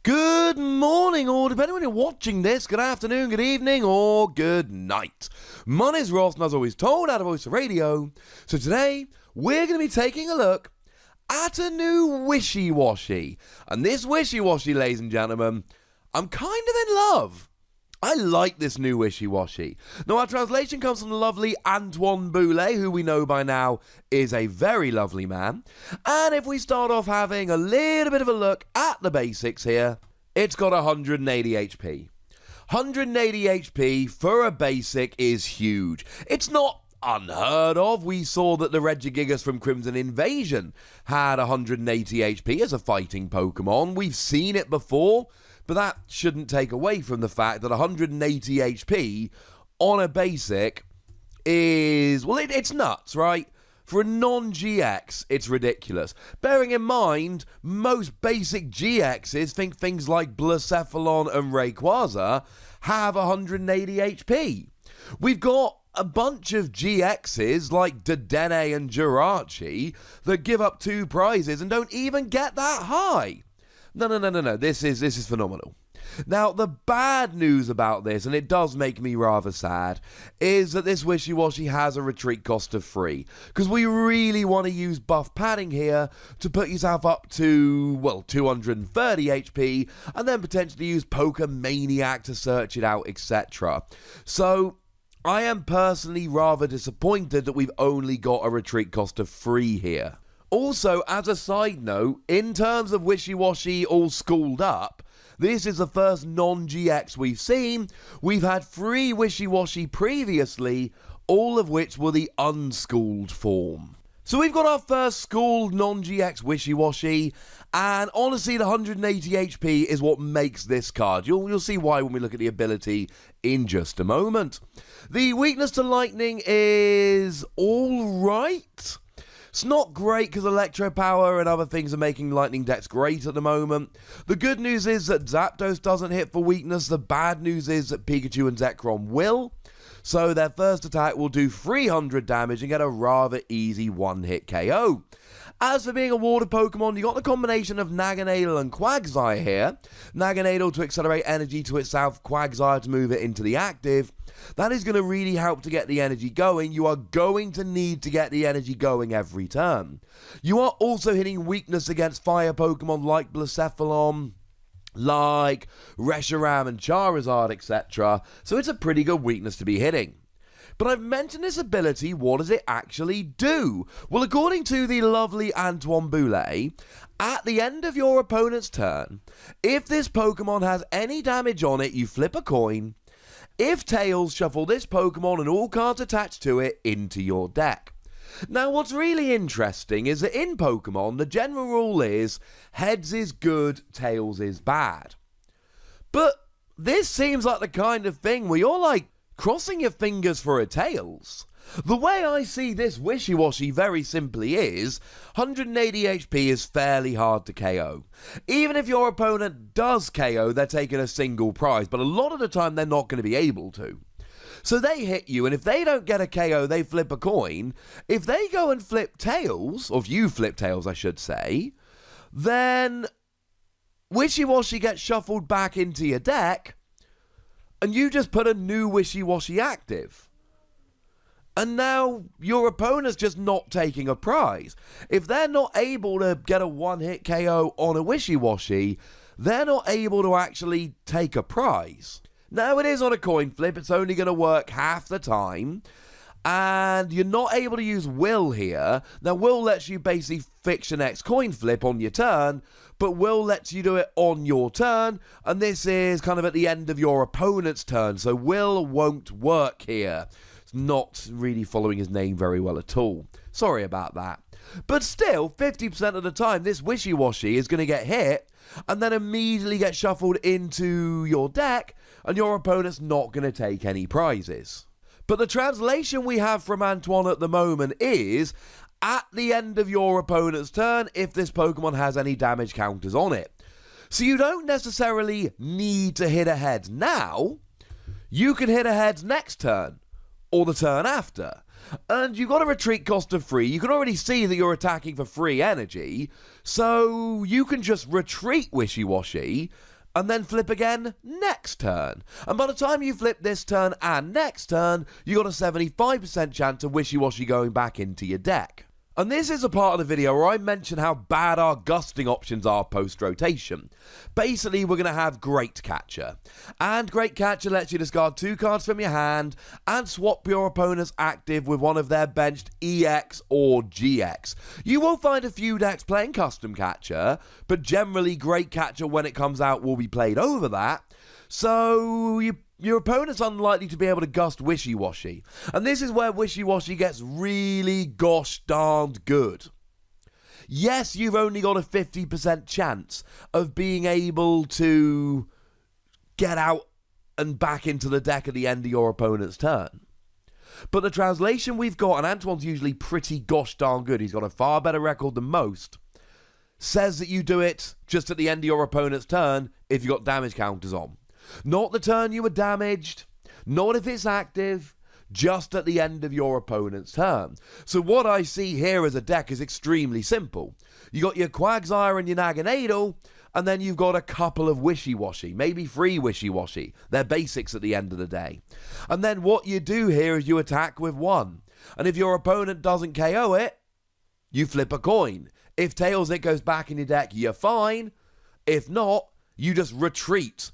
Good morning, or depending on when you're watching this, good afternoon, good evening, or good night. My name's Ross, and as always told, out of Voice of Radio. So today, we're going to be taking a look at a new Wishiwashi. And this Wishiwashi, ladies and gentlemen, I'm kind of in love. I like this new Wishiwashi. Now, our translation comes from the lovely Antoine Boulet, who we know by now is a very lovely man. And if we start off having a little bit of a look at the basics here, it's got 180 HP. 180 HP for a basic is huge. It's not unheard of. We saw that the Regigigas from Crimson Invasion had 180 HP as a fighting Pokemon. We've seen it before. But that shouldn't take away from the fact that 180 HP on a basic is, well, it's nuts, right? For a non-GX, it's ridiculous. Bearing in mind, most basic GXs, think things like Blacephalon and Rayquaza, have 180 HP. We've got a bunch of GXs like Dedenne and Jirachi that give up 2 prizes and don't even get that high. No. This is phenomenal. Now, the bad news about this, and it does make me rather sad, is that this Wishiwashi has a retreat cost of 3. Because we really want to use buff padding here to put yourself up to, well, 230 HP, and then potentially use Pokemaniac to search it out, etc. So, I am personally rather disappointed that we've only got a retreat cost of 3 here. Also, as a side note, in terms of Wishiwashi all schooled up, this is the first non-GX we've seen. We've had 3 Wishiwashi previously, all of which were the unschooled form. So we've got our first schooled non-GX Wishiwashi, and honestly the 180 HP is what makes this card. You'll see why when we look at the ability in just a moment. The weakness to lightning is alright. It's not great because Electro Power and other things are making Lightning decks great at the moment. The good news is that Zapdos doesn't hit for weakness. The bad news is that Pikachu and Zekrom will. So their first attack will do 300 damage and get a rather easy one-hit KO. As for being a water Pokemon, you got the combination of Naganadel and Quagsire here. Naganadel to accelerate energy to itself, Quagsire to move it into the active. That is going to really help to get the energy going. You are going to need to get the energy going every turn. You are also hitting weakness against fire Pokemon like Blacephalon, like Reshiram and Charizard, etc. So it's a pretty good weakness to be hitting. But I've mentioned this ability, what does it actually do? Well, according to the lovely Antoine Boulet, at the end of your opponent's turn, if this Pokemon has any damage on it, you flip a coin. If tails, shuffle this Pokemon and all cards attached to it into your deck. Now, what's really interesting is that in Pokemon, the general rule is heads is good, tails is bad. But this seems like the kind of thing where you're like crossing your fingers for a tails. The way I see this Wishiwashi very simply is 180 HP is fairly hard to KO. Even if your opponent does KO, they're taking a single prize, but a lot of the time they're not going to be able to. So they hit you, and if they don't get a KO, they flip a coin. If they go and flip tails, or if you flip tails, I should say, then Wishiwashi gets shuffled back into your deck, and you just put a new Wishiwashi active. And now your opponent's just not taking a prize. If they're not able to get a one-hit KO on a Wishiwashi, they're not able to actually take a prize. Now, it is on a coin flip. It's only going to work half the time. And you're not able to use Will here. Now, Will lets you basically fix your next coin flip on your turn, but Will lets you do it on your turn, and this is kind of at the end of your opponent's turn, so Will won't work here. It's not really following his name very well at all. Sorry about that. But still, 50% of the time, this Wishiwashi is going to get hit, and then immediately get shuffled into your deck, and your opponent's not going to take any prizes. But the translation we have from Antoine at the moment is, at the end of your opponent's turn, if this Pokemon has any damage counters on it. So you don't necessarily need to hit a head now. You can hit a head next turn, or the turn after. And you've got a retreat cost of 3. You can already see that you're attacking for free energy, so you can just retreat Wishiwashi and then flip again next turn. And by the time you flip this turn and next turn, you got a 75% chance of Wishiwashi going back into your deck. And this is a part of the video where I mention how bad our gusting options are post-rotation. Basically, we're going to have Great Catcher. And Great Catcher lets you discard 2 cards from your hand and swap your opponent's active with one of their benched EX or GX. You will find a few decks playing Custom Catcher, but generally Great Catcher, when it comes out, will be played over that. So your opponent's unlikely to be able to gust Wishiwashi. And this is where Wishiwashi gets really gosh darned good. Yes, you've only got a 50% chance of being able to get out and back into the deck at the end of your opponent's turn. But the translation we've got, and Antoine's usually pretty gosh darn good, he's got a far better record than most, says that you do it just at the end of your opponent's turn if you've got damage counters on. Not the turn you were damaged, not if it's active, just at the end of your opponent's turn. So what I see here as a deck is extremely simple. You got your Quagsire and your Naganadel, and then you've got a couple of Wishiwashi, maybe 3 Wishiwashi. They're basics at the end of the day. And then what you do here is you attack with 1. And if your opponent doesn't KO it, you flip a coin. If tails it goes back in your deck, you're fine. If not, you just retreat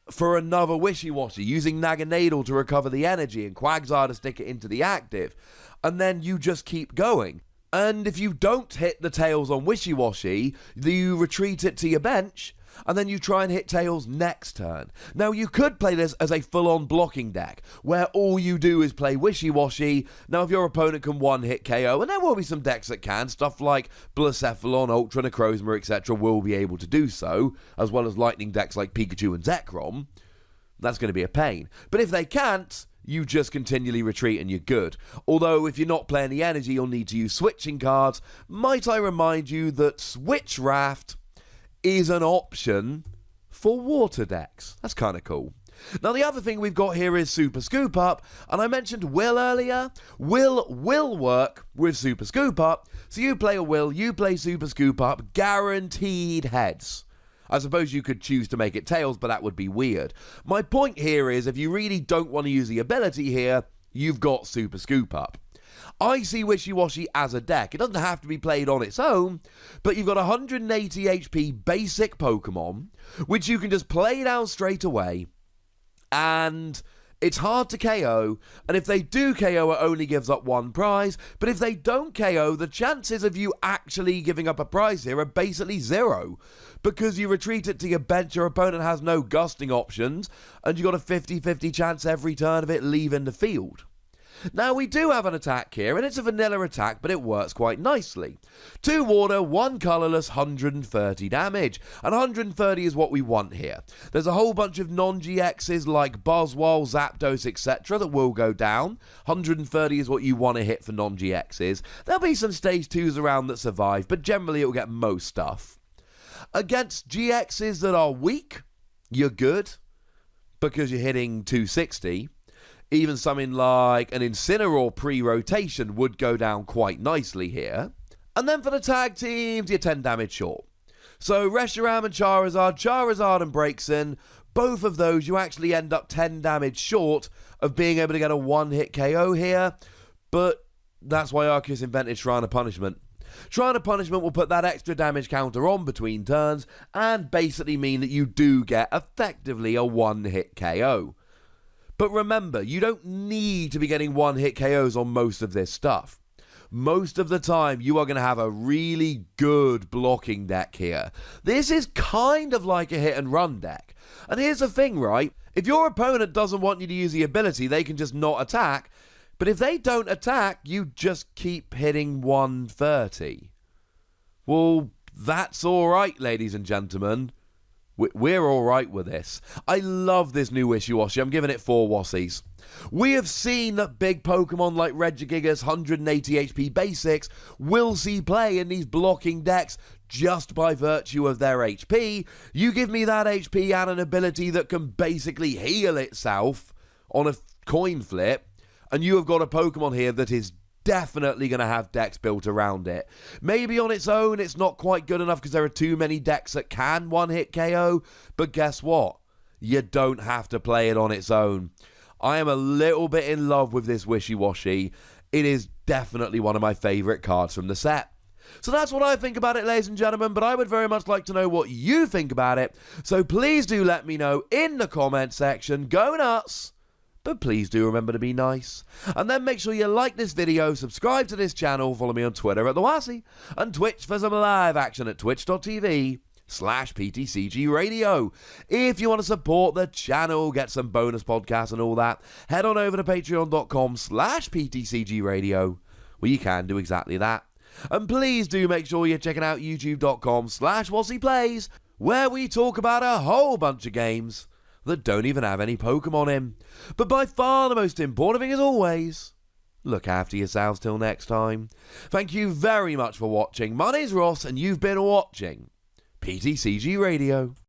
for another Wishiwashi, using Naganadel to recover the energy and Quagsire to stick it into the active. And then you just keep going. And if you don't hit the tails on Wishiwashi, you retreat it to your bench, and then you try and hit tails next turn. Now, you could play this as a full-on blocking deck, where all you do is play Wishiwashi. Now, if your opponent can one-hit KO, and there will be some decks that can, stuff like Blacephalon, Ultra Necrozma, etc. will be able to do so, as well as lightning decks like Pikachu and Zekrom. That's going to be a pain. But if they can't, you just continually retreat and you're good. Although, if you're not playing the energy, you'll need to use switching cards. Might I remind you that Switch Raft is an option for water decks. That's kind of cool. Now, the other thing we've got here is Super Scoop Up, and I mentioned Will earlier. Will work with Super Scoop Up, so you play a Will, you play Super Scoop Up, guaranteed heads. I suppose you could choose to make it tails, but that would be weird. My point here is, if you really don't want to use the ability here, you've got Super Scoop Up. I see Wishiwashi as a deck. It doesn't have to be played on its own, but you've got 180 HP basic Pokemon, which you can just play down straight away, and it's hard to KO, and if they do KO, it only gives up 1 prize, but if they don't KO, the chances of you actually giving up a prize here are basically 0, because you retreat it to your bench, your opponent has no gusting options, and you've got a 50-50 chance every turn of it leaving the field. Now, we do have an attack here, and it's a vanilla attack, but it works quite nicely. 2 water, 1 colourless, 130 damage. And 130 is what we want here. There's a whole bunch of non-GXs like Buzzwole, Zapdos, etc. that will go down. 130 is what you want to hit for non-GXs. There'll be some stage 2s around that survive, but generally it will get most stuff. Against GXs that are weak, you're good, because you're hitting 260. Even something like an Incineroar pre-rotation would go down quite nicely here. And then for the tag teams, you're 10 damage short. So Reshiram and Charizard and Braixen, both of those you actually end up 10 damage short of being able to get a one-hit KO here. But that's why Arceus invented Shrine of Punishment. Shrine of Punishment will put that extra damage counter on between turns and basically mean that you do get effectively a one-hit KO. But remember, you don't need to be getting one-hit KOs on most of this stuff. Most of the time, you are going to have a really good blocking deck here. This is kind of like a hit-and-run deck. And here's the thing, right? If your opponent doesn't want you to use the ability, they can just not attack. But if they don't attack, you just keep hitting 130. Well, that's all right, ladies and gentlemen. We're alright with this. I love this new Wishiwashi. I'm giving it 4 Wassies. We have seen that big Pokemon like Regigigas 180 HP basics will see play in these blocking decks just by virtue of their HP. You give me that HP and an ability that can basically heal itself on a coin flip, and you have got a Pokemon here that is definitely going to have decks built around it. Maybe on its own it's not quite good enough because there are too many decks that can one-hit KO, but guess what? You don't have to play it on its own. I am a little bit in love with this Wishiwashi. It is definitely one of my favourite cards from the set. So that's what I think about it, ladies and gentlemen, but I would very much like to know what you think about it. So please do let me know in the comment section. Go nuts! But please do remember to be nice. And then make sure you like this video, subscribe to this channel, follow me on Twitter at @TheWassy, and Twitch for some live action at twitch.tv/PTCGRadio. If you want to support the channel, get some bonus podcasts and all that, head on over to patreon.com/PTCGRadio, where you can do exactly that. And please do make sure you're checking out youtube.com/WassyPlays, where we talk about a whole bunch of games that don't even have any Pokemon in. But by far the most important thing, as always, look after yourselves till next time. Thank you very much for watching. My name's Ross, and you've been watching PTCG Radio.